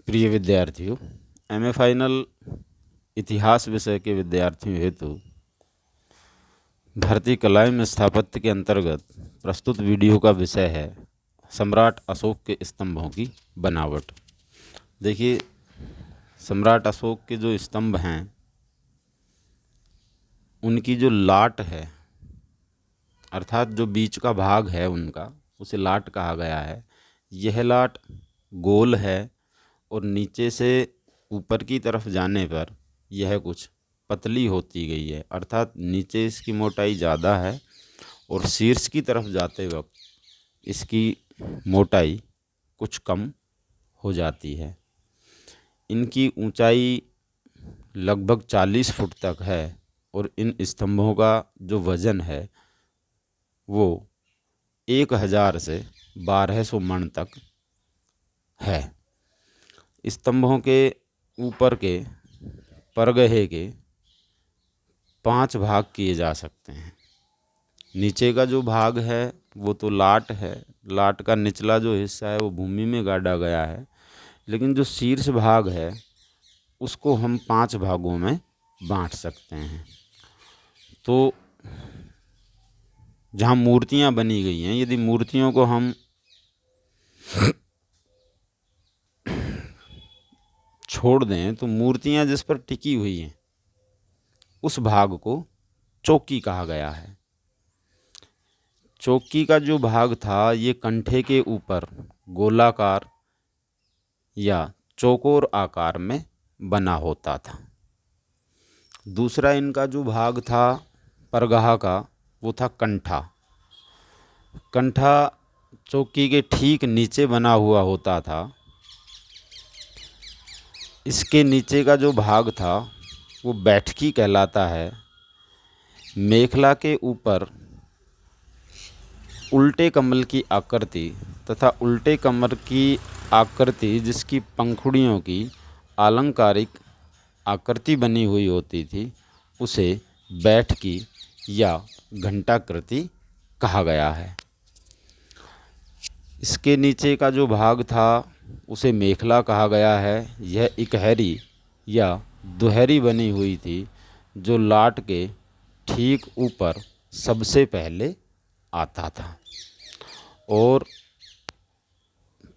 प्रिय विद्यार्थियों, MA final इतिहास विषय के विद्यार्थियों हेतु भारतीय कलाएं में स्थापत्य के अंतर्गत प्रस्तुत वीडियो का विषय है सम्राट अशोक के स्तंभों की बनावट। देखिए, सम्राट अशोक के जो स्तंभ हैं उनकी जो लाट है, अर्थात जो बीच का भाग है उनका, उसे लाट कहा गया है। यह लाट गोल है और नीचे से ऊपर की तरफ जाने पर यह कुछ पतली होती गई है, अर्थात नीचे इसकी मोटाई ज़्यादा है और शीर्ष की तरफ जाते वक्त इसकी मोटाई कुछ कम हो जाती है। इनकी ऊंचाई लगभग 40 फुट तक है और इन स्तंभों का जो वज़न है वो 1000 से 1200 मण तक है। स्तंभों के ऊपर के परगहे के 5 भाग किए जा सकते हैं। नीचे का जो भाग है वो तो लाट है, लाट का निचला जो हिस्सा है वो भूमि में गाड़ा गया है, लेकिन जो शीर्ष भाग है उसको हम 5 भागों में बांट सकते हैं। तो जहाँ मूर्तियाँ बनी गई हैं, यदि मूर्तियों को हम छोड़ दें तो मूर्तियाँ जिस पर टिकी हुई हैं उस भाग को चौकी कहा गया है। चौकी का जो भाग था ये कंठे के ऊपर गोलाकार या चौकोर आकार में बना होता था। दूसरा इनका जो भाग था परगहा का, वो था कंठा। कंठा चौकी के ठीक नीचे बना हुआ होता था। इसके नीचे का जो भाग था वो बैठकी कहलाता है। मेखला के ऊपर उल्टे कमल की आकृति तथा उल्टे कमर की आकृति जिसकी पंखुड़ियों की आलंकारिक आकृति बनी हुई होती थी उसे बैठकी या घंटाकृति कहा गया है। इसके नीचे का जो भाग था उसे मेखला कहा गया है। यह इकहरी या दुहरी बनी हुई थी जो लाट के ठीक ऊपर सबसे पहले आता था। और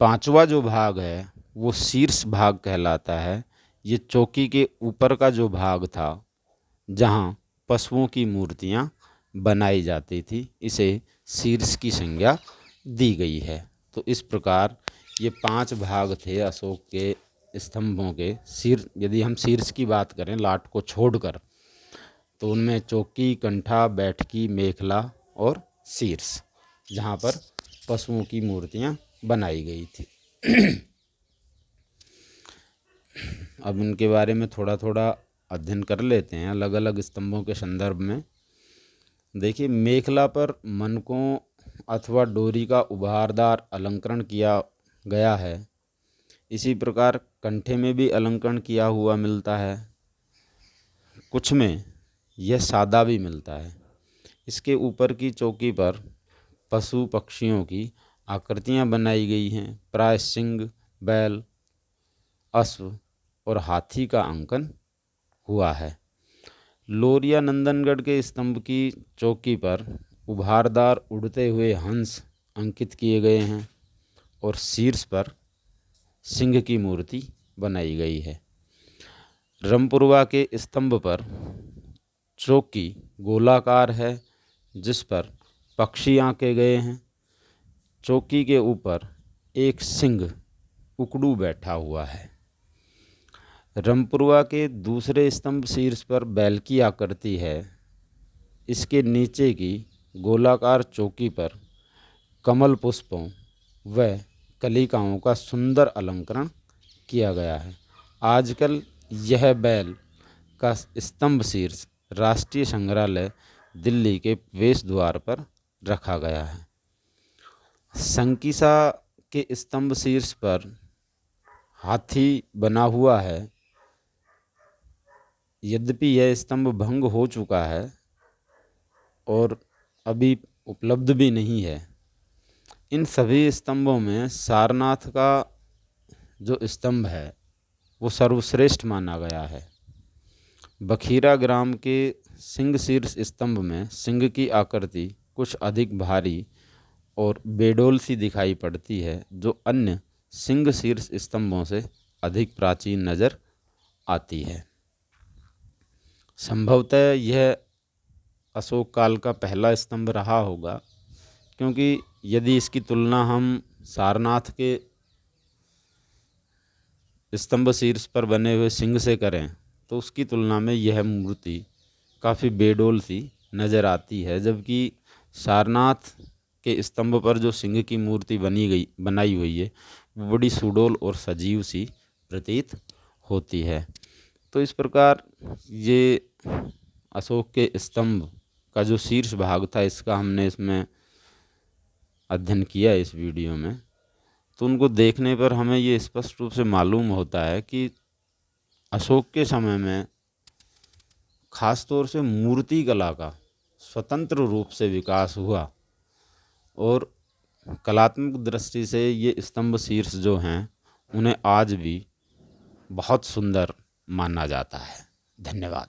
5वां जो भाग है वो शीर्ष भाग कहलाता है। ये चौकी के ऊपर का जो भाग था जहाँ पशुओं की मूर्तियाँ बनाई जाती थी, इसे शीर्ष की संज्ञा दी गई है। तो इस प्रकार ये 5 भाग थे अशोक के स्तंभों के। यदि हम शीर्ष की बात करें लाट को छोड़कर, तो उनमें चौकी, कंठा, बैठकी, मेखला और शीर्ष, जहाँ पर पशुओं की मूर्तियाँ बनाई गई थी। अब उनके बारे में थोड़ा थोड़ा अध्ययन कर लेते हैं अलग अलग स्तंभों के संदर्भ में। देखिए, मेखला पर मनकों अथवा डोरी का उभारदार अलंकरण किया गया है। इसी प्रकार कंठे में भी अलंकरण किया हुआ मिलता है। कुछ में यह सादा भी मिलता है। इसके ऊपर की चौकी पर पशु पक्षियों की आकृतियाँ बनाई गई हैं। प्राय सिंह, बैल, अश्व और हाथी का अंकन हुआ है। लोरिया नंदनगढ़ के स्तंभ की चौकी पर उभारदार उड़ते हुए हंस अंकित किए गए हैं और शीर्ष पर सिंह की मूर्ति बनाई गई है। रमपुरवा के स्तंभ पर चौकी गोलाकार है जिस पर पक्षी आंके गए हैं। चौकी के ऊपर एक सिंह उकड़ू बैठा हुआ है। रमपुरवा के दूसरे स्तंभ शीर्ष पर बैल की आकृति है। इसके नीचे की गोलाकार चौकी पर कमल पुष्पों व कलिकाओं का सुंदर अलंकरण किया गया है। आजकल यह बैल का स्तंभ शीर्ष राष्ट्रीय संग्रहालय दिल्ली के प्रवेश द्वार पर रखा गया है। संकिसा के स्तंभ शीर्ष पर हाथी बना हुआ है। यद्यपि यह स्तंभ भंग हो चुका है और अभी उपलब्ध भी नहीं है। इन सभी स्तंभों में सारनाथ का जो स्तंभ है वो सर्वश्रेष्ठ माना गया है। बखीरा ग्राम के सिंह शीर्ष स्तंभ में सिंह की आकृति कुछ अधिक भारी और बेडोल सी दिखाई पड़ती है, जो अन्य सिंह शीर्ष स्तंभों से अधिक प्राचीन नज़र आती है। संभवतः यह अशोक काल का पहला स्तंभ रहा होगा, क्योंकि यदि इसकी तुलना हम सारनाथ के स्तंभ शीर्ष पर बने हुए सिंह से करें तो उसकी तुलना में यह मूर्ति काफ़ी बेडोल सी नज़र आती है, जबकि सारनाथ के स्तंभ पर जो सिंह की मूर्ति बनाई हुई है वो बड़ी सुडौल और सजीव सी प्रतीत होती है। तो इस प्रकार ये अशोक के स्तंभ का जो शीर्ष भाग था, इसका हमने इसमें अध्ययन किया इस वीडियो में। तो उनको देखने पर हमें ये स्पष्ट रूप से मालूम होता है कि अशोक के समय में खास तौर से मूर्ति कला का स्वतंत्र रूप से विकास हुआ और कलात्मक दृष्टि से ये स्तंभ शीर्ष जो हैं उन्हें आज भी बहुत सुंदर माना जाता है। धन्यवाद।